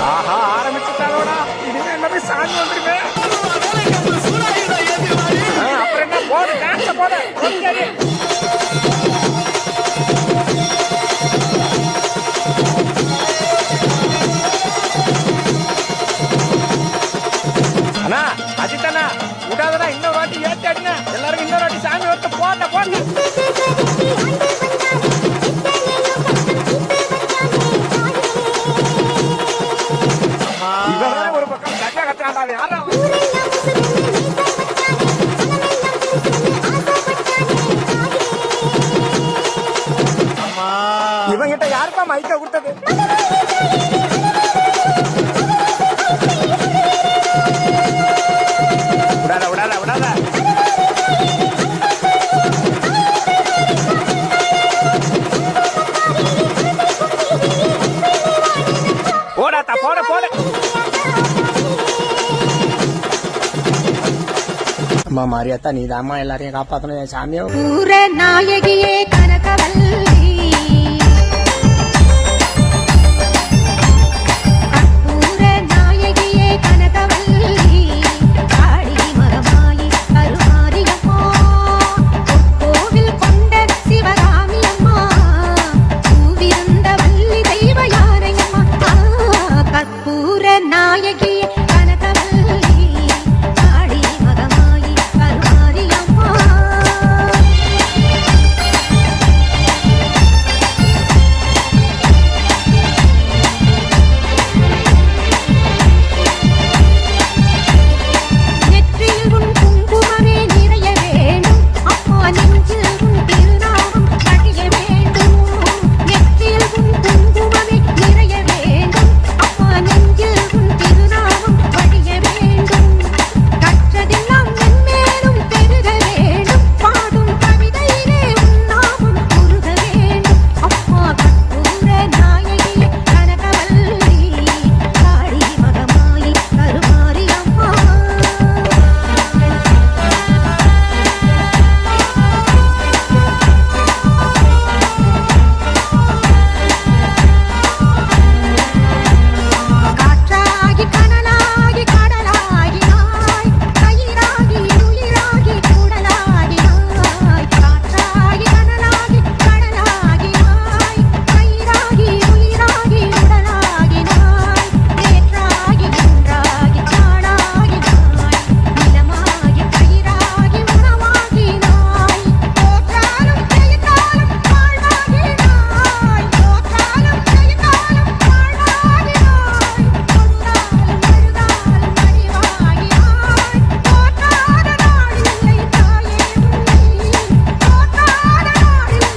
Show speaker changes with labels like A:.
A: ஆஹா ஆரம்பிச்சுட்டாலோடா, இனிமே எல்லாமே சாமி வந்துருமே. அப்புறம் என்ன போடு, டான்ஸ போடு. அண்ணா அஜித்தண்ணா விடாதடா, இன்னொரு வாட்டி ஏத்தி அடிங்க. எல்லாரும் இன்னொரு வாட்டி சாமி வந்து போட்ட போட்டு. இவன் ஒரு பக்கம் கட்டா கட்டாண்டா, யாரா இவங்கிட்ட யாருப்பா மைக்க கொடுத்தது? விடாத விடாத விடாத. போடாத்தா போட போட. அம்மா மாரியாத்தா, நீ தாம்மா எல்லாரையும் காப்பாத்தணும் சாமியோ.
B: ஊர நாயகியே கனகவல்லி, ஊர நாயகியே கனகவல்லி, காளி மகமாயி கருமாரியம்மா, கோவில் கொண்ட சிவகாமி அம்மா, பூவிருந்த வள்ளி தெய்வ யாரையம்மா, கற்பூர நாயகி